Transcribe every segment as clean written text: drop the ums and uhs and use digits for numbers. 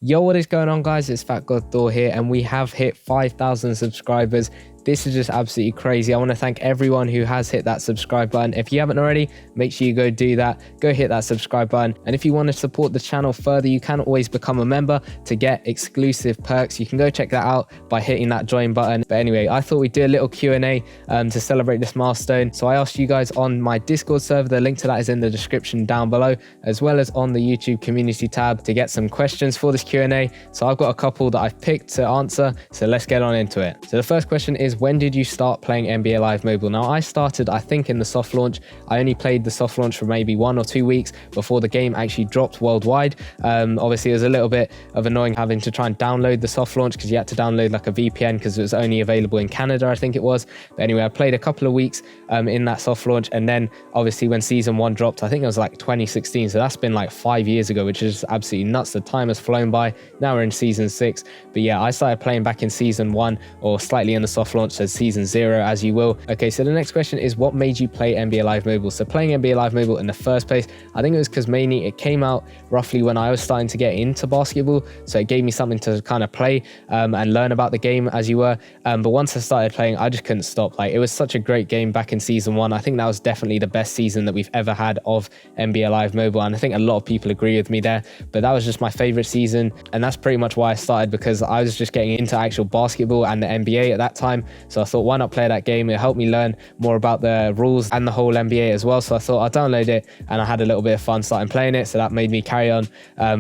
Yo, what is going on, guys? It's Fat God Thor here, and we have hit 5,000 subscribers. This is just absolutely crazy. I want to thank everyone who has hit that subscribe button. If you haven't already, make sure you go do that. Go hit that subscribe button. And if you want to support the channel further, you can always become a member to get exclusive perks. You can go check that out by hitting that join button. But anyway, I thought we'd do a little Q&A to celebrate this milestone. So I asked you guys on my Discord server. The link to that is in the description down below, as well as on the YouTube community tab, to get some questions for this Q&A. So I've got a couple that I've picked to answer. So let's get on into it. So the first question is, when did you start playing NBA Live Mobile? Now, I started, I think, in the soft launch. I only played the soft launch for maybe 1 or 2 weeks before the game actually dropped worldwide. Obviously, it was a little bit of annoying having to try and download the soft launch because you had to download like a VPN because it was only available in Canada, I think it was. But anyway, I played a couple of weeks in that soft launch, and then obviously when season 1 dropped, I think it was like 2016. So that's been like 5 years ago, which is absolutely nuts. The time has flown by. Now we're in season 6. But yeah, I started playing back in season 1, or slightly in the soft launch, so season 0 as you will. Okay, so the next question is, what made you play NBA Live Mobile? So playing NBA Live Mobile in the first place, I think it was because mainly it came out roughly when I was starting to get into basketball, so it gave me something to kind of play and learn about the game as you were. But once I started playing, I just couldn't stop. Like, it was such a great game back in season 1. I think that was definitely the best season that we've ever had of NBA Live Mobile, and I think a lot of people agree with me there. But that was just my favorite season, and that's pretty much why I started, because I was just getting into actual basketball and the NBA at that time. So I thought, why not play that game? It helped me learn more about the rules and the whole NBA as well. So I thought I'd download it, and I had a little bit of fun starting playing it. So that made me carry on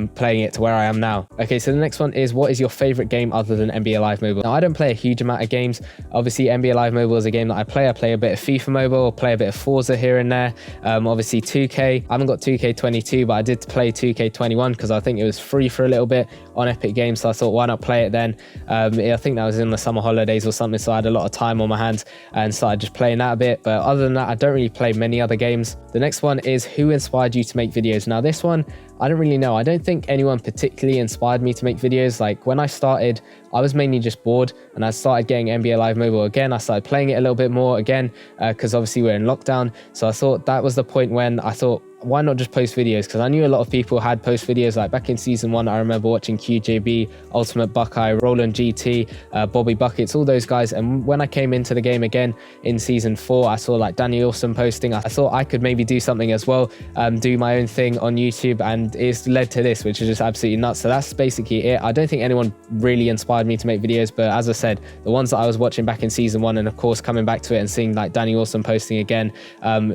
playing it to where I am now. Okay, so the next one is, what is your favorite game other than NBA Live Mobile? Now, I don't play a huge amount of games. Obviously, NBA Live Mobile is a game that I play. I play a bit of FIFA Mobile, play a bit of Forza here and there. Obviously 2K. I haven't got 2K22, but I did play 2K21 because I think it was free for a little bit on Epic Games. So I thought, why not play it then? I think that was in the summer holidays or something, so I had a lot of time on my hands and started just playing that a bit. But other than that, I don't really play many other games. The next one is, who inspired you to make videos? Now, this one, I don't really know. I don't think anyone particularly inspired me to make videos. Like, when I started, I was mainly just bored, and I started getting NBA Live Mobile again. I started playing it a little bit more again because obviously we're in lockdown. So I thought that was the point when I thought, why not just post videos? Because I knew a lot of people had post videos. Like back in season 1, I remember watching QJB, Ultimate Buckeye, Roland GT, Bobby Buckets, all those guys. And when I came into the game again in season 4, I saw like Danny Olsen posting. I thought I could maybe do something as well, do my own thing on YouTube, and it's led to this, which is just absolutely nuts. So that's basically it. I don't think anyone really inspired me to make videos, but as I said, the ones that I was watching back in season 1, and of course coming back to it and seeing like Danny Olsen posting again,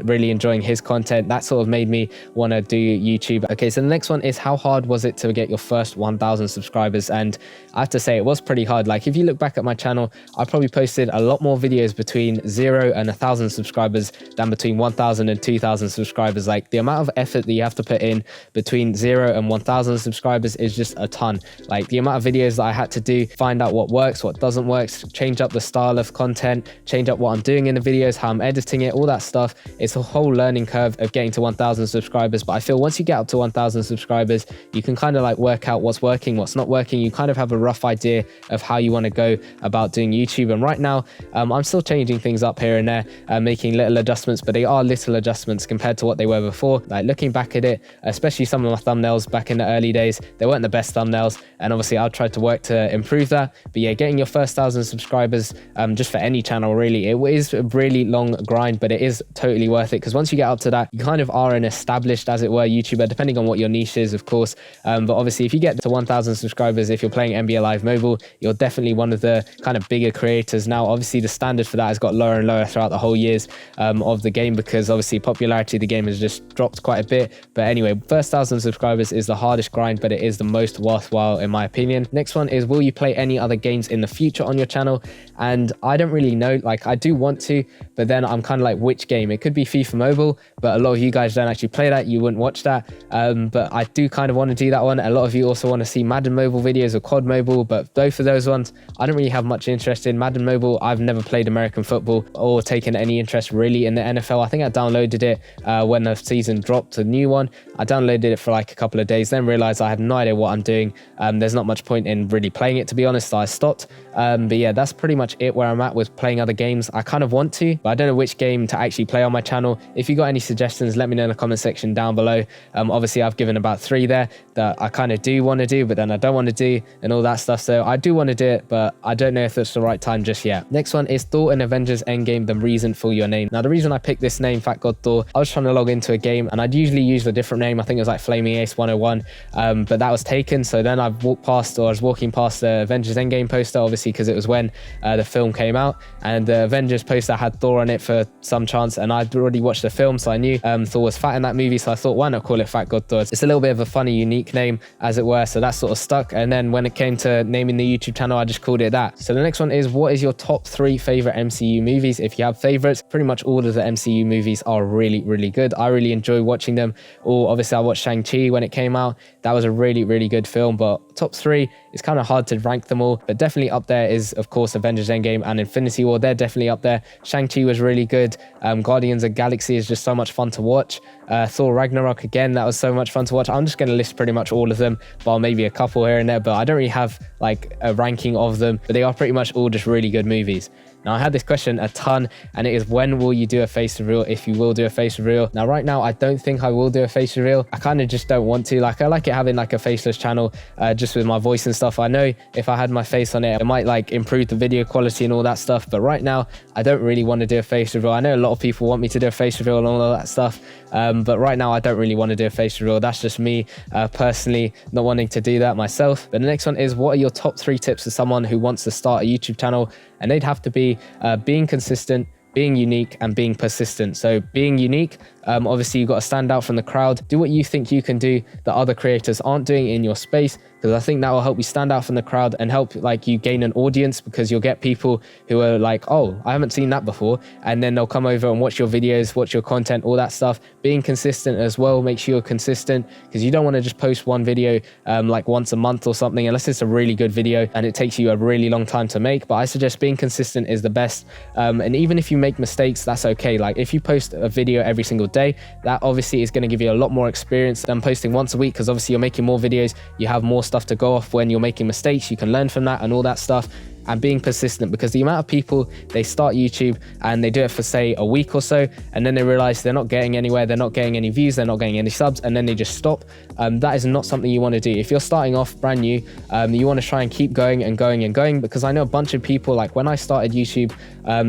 really enjoying his content, that sort of made me want to do YouTube. Okay, so the next one is, how hard was it to get your first 1,000 subscribers? And I have to say, it was pretty hard. Like, if you look back at my channel, I probably posted a lot more videos between 0 and 1,000 subscribers than between 1,000 and 2,000 subscribers. Like, the amount of effort that you have to put in between 0 and 1,000 subscribers is just a ton. Like, the amount of videos that I had to do, find out what works, what doesn't work, change up the style of content, change up what I'm doing in the videos, how I'm editing it, all that stuff. It's a whole learning curve of getting to 1,000 subscribers. But I feel once you get up to 1,000 subscribers, you can kind of like work out what's working, what's not working. You kind of have a rough idea of how you want to go about doing YouTube. And right now, I'm still changing things up here and there, making little adjustments, but they are little adjustments compared to what they were before. Like, looking back at it, especially some of my thumbnails back in the early days, they weren't the best thumbnails, and obviously I'll try to work to improve that. But yeah, getting your first 1,000 subscribers, just for any channel really, it is a really long grind, but it is totally worth it, because once you get up to that, you kind of are an established, as it were, YouTuber, depending on what your niche is, of course. But obviously, if you get to 1,000 subscribers, if you're playing NBA Live Mobile, you're definitely one of the kind of bigger creators. Now, obviously, the standard for that has got lower and lower throughout the whole years of the game, because obviously popularity of the game has just dropped quite a bit. But anyway, first 1,000 subscribers is the hardest grind, but it is the most worthwhile in my opinion. Next one is, will you play any other games in the future on your channel? And I don't really know. Like, I do want to, but then I'm kind of like, which game? It could be FIFA Mobile, but a lot of you guys don't actually play that. You wouldn't watch that. But I do kind of want to do that one. A lot of you also want to see Madden Mobile videos or COD Mobile, but both of those ones I don't really have much interest in. Madden Mobile, I've never played American football or taken any interest really in the NFL. I think I downloaded it when the season dropped, a new one. I downloaded it for like a couple of days, then realized I had no idea what I'm doing. There's not much point in really playing it, to be honest, so I stopped. But yeah, that's pretty much it where I'm at with playing other games. I kind of want to, but I don't know which game to actually play on my channel. If you got any suggestions, let me know in the comments comment section down below. Obviously I've given about 3 there that I kind of do want to do, but then I don't want to do, and all that stuff. So I do want to do it, but I don't know if it's the right time just yet. Next one is Thor in Avengers Endgame, the reason for your name. Now the reason I picked this name, Fat God Thor, I was trying to log into a game and I'd usually use a different name. I think it was like Flaming Ace 101, but that was taken. So then I was walking past the Avengers Endgame poster, obviously because it was when the film came out, and the Avengers poster had Thor on it for some chance, and I'd already watched the film, so I knew Thor was fat in that movie, so I thought, why not call it Fat God Thor? It's a little bit of a funny, unique name, as it were, so that sort of stuck. And then when it came to naming the YouTube channel, I just called it that. So the next one is, what is your top 3 favorite MCU movies? If you have favorites, pretty much all of the MCU movies are really, really good. I really enjoy watching them. Or obviously I watched Shang-Chi when it came out. That was a really, really good film, but top 3, it's kind of hard to rank them all, but definitely up there is, of course, Avengers Endgame and Infinity War. They're definitely up there. Shang-Chi was really good. Guardians of the Galaxy is just so much fun to watch. Thor Ragnarok, again, that was so much fun to watch. I'm just going to list pretty much all of them, bar maybe a couple here and there, but I don't really have like a ranking of them, but they are pretty much all just really good movies. Now I had this question a ton, and it is, when will you do a face reveal, if you will do a face reveal? Now right now I don't think I will do a face reveal. I kind of just don't want to. Like, I like it having like a faceless channel, just with my voice and stuff. I know if I had my face on it, it might like improve the video quality and all that stuff, but right now I don't really want to do a face reveal. I know a lot of people want me to do a face reveal and all of that stuff, but right now I don't really want to do a face reveal. That's just me personally not wanting to do that myself. But the next one is, what are your top 3 tips for someone who wants to start a YouTube channel? And they'd have to be being consistent, being unique, and being persistent. So being unique, obviously you've got to stand out from the crowd. Do what you think you can do that other creators aren't doing in your space, because I think that will help you stand out from the crowd and help like you gain an audience, because you'll get people who are like, oh, I haven't seen that before, and then they'll come over and watch your videos, watch your content, all that stuff. Being consistent as well, make sure you're consistent, because you don't want to just post one video like once a month or something, unless it's a really good video and it takes you a really long time to make. But I suggest being consistent is the best, and even if you make mistakes, that's okay. Like if you post a video every single day, that obviously is going to give you a lot more experience than posting once a week, because obviously you're making more videos, you have more stuff to go off when you're making mistakes, you can learn from that and all that stuff. And being persistent, because the amount of people, they start YouTube and they do it for say a week or so, and then they realize they're not getting anywhere, they're not getting any views, they're not getting any subs, and then they just stop. That is not something you want to do. If you're starting off brand new, you want to try and keep going and going and going, because I know a bunch of people, like when I started YouTube,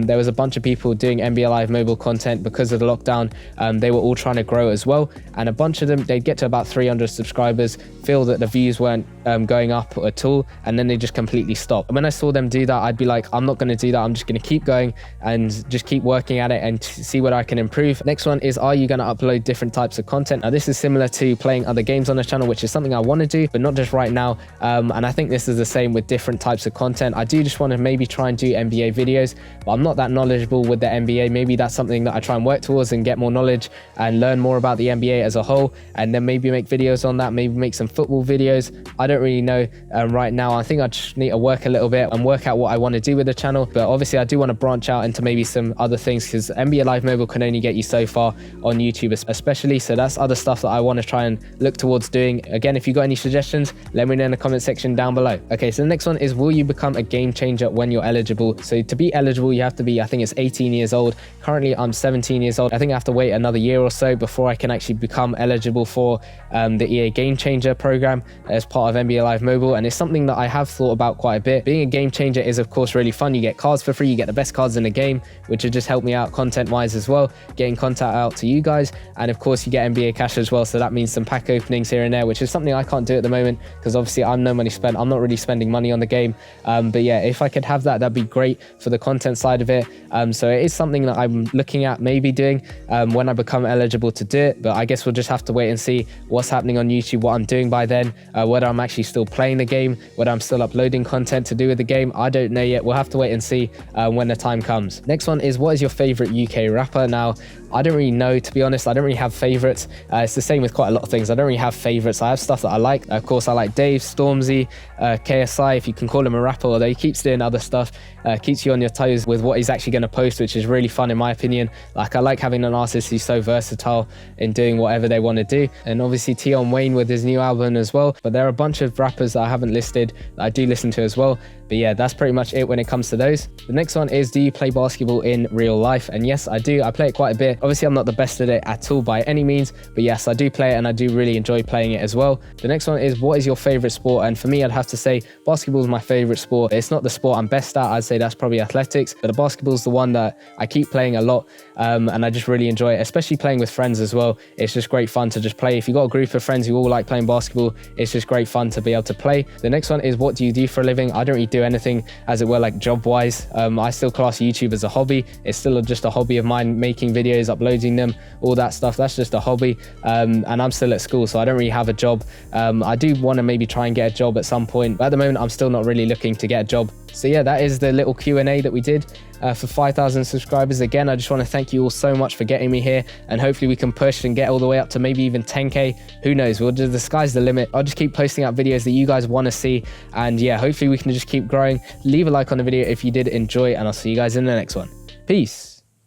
there was a bunch of people doing NBA Live mobile content because of the lockdown. They were all trying to grow as well, and a bunch of them, they'd get to about 300 subscribers, feel that the views weren't going up at all, and then they just completely stop. And when I saw them do that, I'd be like, I'm not going to do that. I'm just going to keep going and just keep working at it and see what I can improve. Next one is, are you going to upload different types of content? Now this is similar to playing other games on the channel, which is something I want to do, but not just right now. And I think this is the same with different types of content. I do just want to maybe try and do NBA videos, but I'm not that knowledgeable with the NBA. Maybe that's something that I try and work towards and get more knowledge and learn more about the NBA as a whole, and then maybe make videos on that, maybe make some football videos. I don't really know right now. I think I just need to work a little bit and work out what I want to do with the channel, but obviously I do want to branch out into maybe some other things, because NBA Live Mobile can only get you so far on YouTube especially, so that's other stuff that I want to try and look towards doing. Again, if you got any suggestions, let me know in the comment section down below. Okay, so the next one is, will you become a game changer when you're eligible? So to be eligible, you have to be, I think it's 18 years old. Currently I'm 17 years old. I think I have to wait another year or so before I can actually become eligible for the EA Game Changer program as part of NBA Live Mobile, and it's something that I have thought about quite a bit. Being a game changer is of course really fun. You get cards for free, you get the best cards in the game, which would just help me out content wise as well, getting content out to you guys, and of course you get NBA cash as well, so that means some pack openings here and there, which is something I can't do at the moment because obviously I'm no money spent. I'm not really spending money on the game, but yeah, if I could have that, that'd be great for the content side of it. So it is something that I'm looking at maybe doing when I become eligible to do it, but I guess we'll just have to wait and see what's happening on YouTube, what I'm doing by then, whether I'm actually still playing the game, whether I'm still uploading content to do with the game. I don't know yet. We'll have to wait and see when the time comes. Next one is, what is your favorite UK rapper? Now I don't really know, to be honest. I don't really have favorites. It's the same with quite a lot of things. I don't really have favorites. I have stuff that I like. Of course I like Dave, Stormzy, KSI, if you can call him a rapper, although he keeps doing other stuff, keeps you on your toes with what he's actually going to post, which is really fun in my opinion. Like, I like having an artist who's so versatile in doing whatever they want to do. And obviously Tion Wayne with his new album as well, but there are a bunch of rappers that I haven't listed that I do listen to as well. But yeah, that's pretty much it when it comes to those. The next one is, do you play basketball in real life? And yes, I do. I play it quite a bit. Obviously, I'm not the best at it at all by any means, but yes, I do play it and I do really enjoy playing it as well. The next one is, what is your favorite sport? And for me, I'd have to say basketball is my favorite sport. It's not the sport I'm best at. I'd say that's probably athletics, but the basketball is the one that I keep playing a lot, and I just really enjoy it, especially playing with friends as well. It's just great fun to just play. If you've got a group of friends who all like playing basketball, it's just great fun to be able to play. The next one is, what do you do for a living? I don't really do anything, as it were, like job wise. I still class YouTube as a hobby. It's still just a hobby of mine, making videos, uploading them, all that stuff. That's just a hobby, and I'm still at school, so I don't really have a job. I do want to maybe try and get a job at some point, but at the moment I'm still not really looking to get a job. So yeah, that is the little Q&A that we did for 5,000 subscribers. Again, I just want to thank you all so much for getting me here, and hopefully we can push and get all the way up to maybe even 10k. Who knows? The sky's the limit. I'll just keep posting out videos that you guys want to see, and yeah, hopefully we can just keep growing. Leave a like on the video if you did enjoy, and I'll see you guys in the next one. Peace.